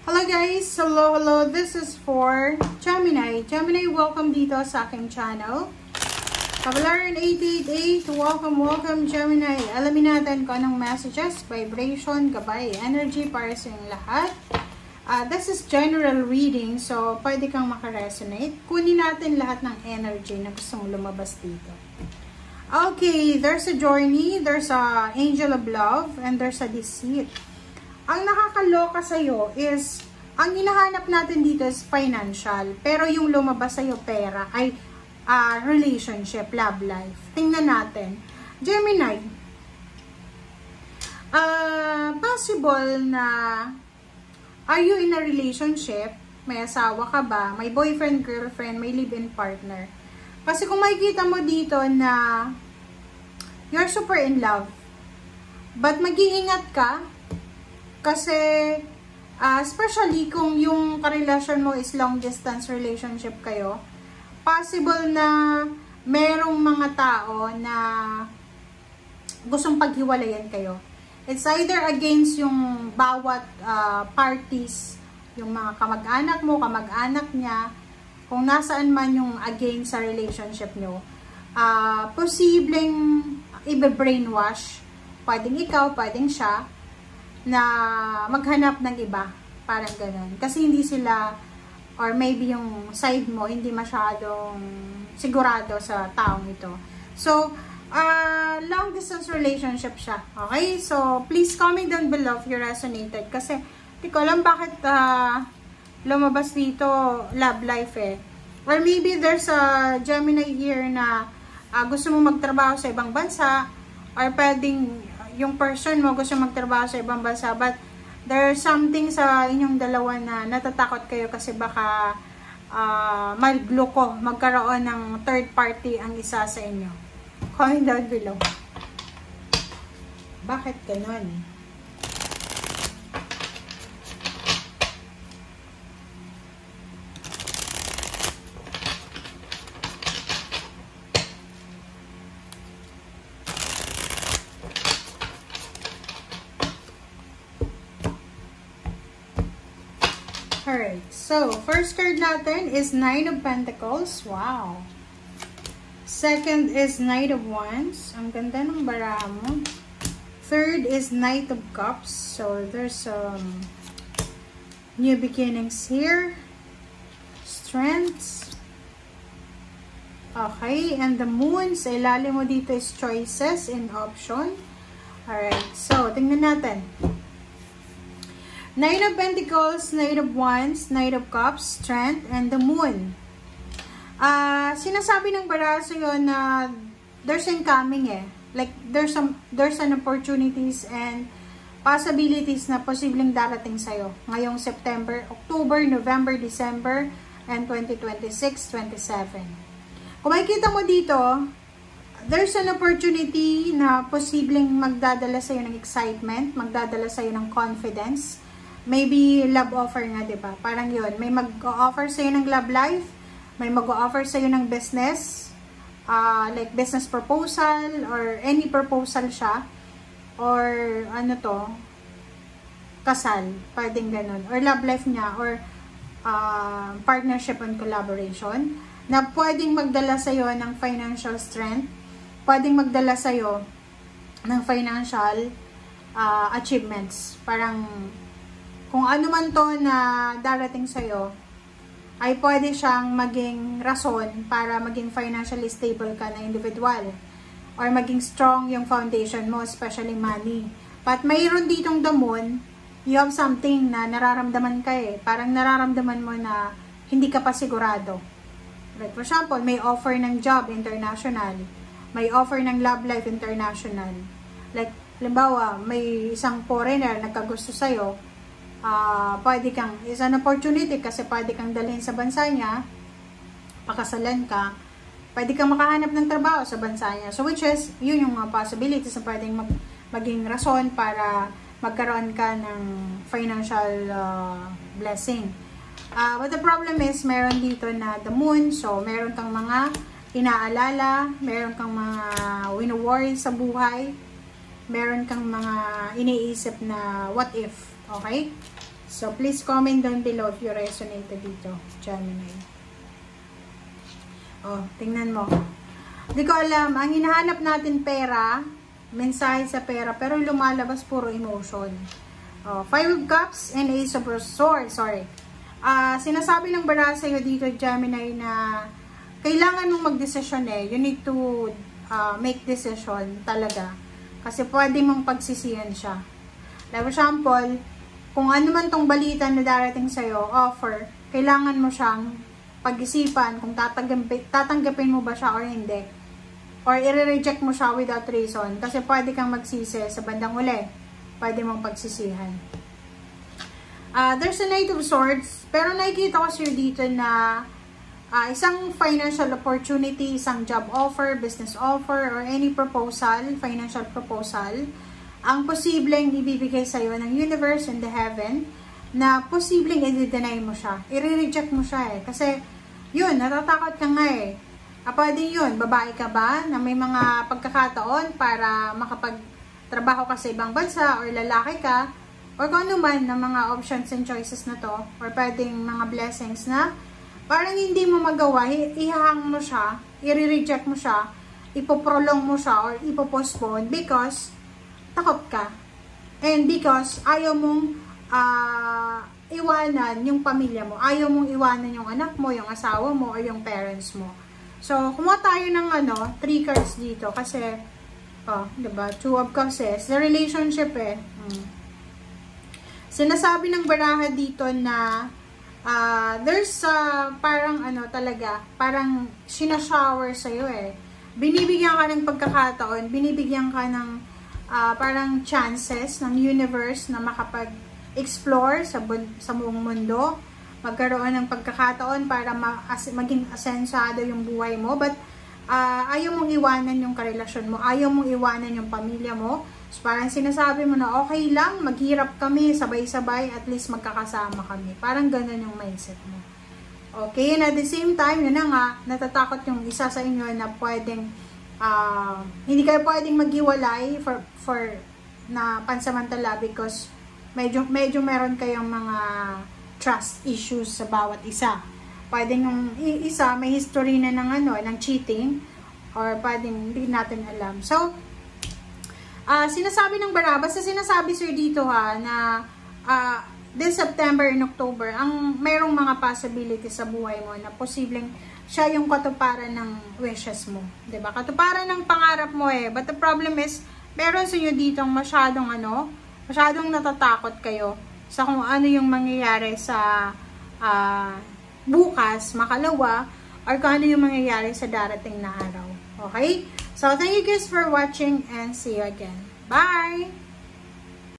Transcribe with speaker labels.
Speaker 1: Hello guys! Hello! This is for Gemini. Gemini, welcome dito sa aking channel. Kabalaran 888, welcome Gemini. Alamin natin kung anong messages, vibration, gabay, energy para sa inyong lahat. This is general reading, so pwede kang makaresonate. Kunin natin lahat ng energy na gusto mong lumabas dito. Okay, there's a journey, there's a angel of love, and there's a deceit. Ang nakakaloka sa'yo is, ang hinahanap natin dito is financial. Pero yung lumabas sa'yo pera ay relationship, love life. Tingnan natin. Gemini, possible na are you in a relationship? May asawa ka ba? May boyfriend, girlfriend, may live-in partner. Kasi kung makikita mo dito na you're super in love, but mag-iingat ka. Kasi, especially kung yung karelasyon mo is long distance relationship kayo, possible na merong mga tao na gustong paghiwalayan kayo. It's either against yung bawat parties, yung mga kamag-anak mo, kamag-anak niya, kung nasaan man yung against sa relationship nyo. Posibleng ibe-brainwash, pwedeng ikaw, pwedeng siya, na maghanap ng iba, parang ganun. Kasi hindi sila, or maybe yung side mo, hindi masyadong sigurado sa taong ito. So, long distance relationship siya. Okay? So, please comment down below if you resonated. Kasi, di ko alam bakit lumabas dito love life eh. Or maybe there's a Gemini here na gusto mo magtrabaho sa ibang bansa, or pwedeng yung person mo gusto magtrabaho sa ibang bansa, but there's something sa inyong dalawa na natatakot kayo kasi baka magloko, magkaroon ng third party ang isa sa inyo. Comment down below. Bakit ganun? Alright, so, first card natin is Nine of Pentacles. Wow! Second is Knight of Wands. Ang ganda ng bara mo. Third is Knight of Cups. So, there's new beginnings here. Strengths. Okay, and the Moon. Sa ilalim mo dito is choices and option. Alright, so, tingnan natin. Nine of Pentacles, Knight of Wands, Knight of Cups, Strength, and the Moon. Sinasabi ng bara sa'yo na there's incoming eh. Like, there's an opportunities and possibilities na posibleng darating sa'yo. Ngayong September, October, November, December, and 2026, 27. Kung makikita mo dito, there's an opportunity na posibleng magdadala sa'yo ng excitement, magdadala sa'yo ng confidence. Maybe love offer nga, diba? Parang yun. May mag-offer sa'yo ng love life. May mag-offer sa'yo ng business. Like business proposal or any proposal siya. Or ano to? Kasal. Pwedeng ganun. Or love life niya. Or partnership and collaboration. Na pwedeng magdala sa'yo ng financial strength. Pwedeng magdala sa'yo ng financial achievements. Parang kung ano man to na darating sa'yo, ay pwede siyang maging rason para maging financially stable ka na individual. Or maging strong yung foundation mo, especially money. But mayroon ditong the Moon, you have something na nararamdaman ka eh. Parang nararamdaman mo na hindi ka pa sigurado. Like for example, may offer ng job international. May offer ng love life international. Like, halimbawa, may isang foreigner nagkagusto sa'yo, pwede kang, is an opportunity kasi pwede kang dalhin sa bansa niya, pakasalan ka, pwede kang makahanap ng trabaho sa bansa niya. So, which is, yun yung mga possibilities na pwedeng maging rason para magkaroon ka ng financial blessing. But the problem is, meron dito na the Moon, so meron kang mga inaalala, meron kang mga wino-worry sa buhay, meron kang mga iniisip na what if, okay? So, please comment down below if you resonated dito, Gemini. Oh, tingnan mo. Hindi ko alam, ang hinahanap natin pera, mensahe sa pera, pero lumalabas puro emotion. Oh, 5 of Cups and Ace of Swords, sorry. Sinasabi ng bara sa'yo dito, Gemini, na kailangan mong magdesisyon eh. You need to make decision talaga. Kasi pwede mong pagsisihan siya. Like for example, kung ano man tong balita na darating sa'yo, offer, kailangan mo siyang pag-isipan kung tatanggapin mo ba siya or hindi. Or i-reject mo siya without reason. Kasi pwede kang magsisi sa bandang uli. Pwede mong pagsisihan. There's a Knight of Swords. Pero nakikita ko sa'yo dito na isang financial opportunity, isang job offer, business offer, or any proposal, financial proposal, ang posibleng ibibigay sa'yo ng universe and the heaven, na posibleng i-deny mo siya. I-reject mo siya eh. Kasi, yun, natatakot ka nga eh. Pwede yun, babae ka ba, na may mga pagkakataon para makapagtrabaho ka sa ibang bansa, or lalaki ka, or kung ano man ng mga options and choices na to, or pwedeng mga blessings na, parang hindi mo magawa, ihahang mo siya, i-reject mo siya, ipoprolong mo siya, or ipopostpone, because, takot ka. And because ayaw mong iwanan yung pamilya mo. Ayaw mong iwanan yung anak mo, yung asawa mo, o yung parents mo. So, kumuha tayo ng 3 cards dito. Kasi, diba? 2 of Cups eh. Sa relationship eh. Sinasabi ng baraha dito na there's parang talaga, parang sinashower sa'yo eh. Binibigyan ka ng pagkakataon, binibigyan ka ng parang chances ng universe na makapag-explore sa buong mundo, magkaroon ng pagkakataon para maging asensado yung buhay mo, but ayaw mong iwanan yung karelasyon mo, ayaw mong iwanan yung pamilya mo. So parang sinasabi mo na okay lang, maghirap kami sabay-sabay, at least magkakasama kami. Parang ganun yung mindset mo. Okay, and at the same time, yun na nga, natatakot yung isa sa inyo na pwedeng hindi kayo pwedeng maghiwalay for na pansamantala, because medyo meron kayong mga trust issues sa bawat isa. Pwedeng yung isa may history na ng cheating, or pwedeng hindi natin alam. So, sinasabi ng bara, basta sinasabi sir dito na this September and October, ang mayroong mga possibilities sa buhay mo na posibleng siya yung katuparan ng wishes mo. Diba? Katuparan ng pangarap mo eh. But the problem is, meron sa inyo ditong masyadong natatakot kayo sa kung ano yung mangyayari sa bukas, makalawa, or kung ano yung mangyayari sa darating na araw. Okay? So, thank you guys for watching and see you again. Bye!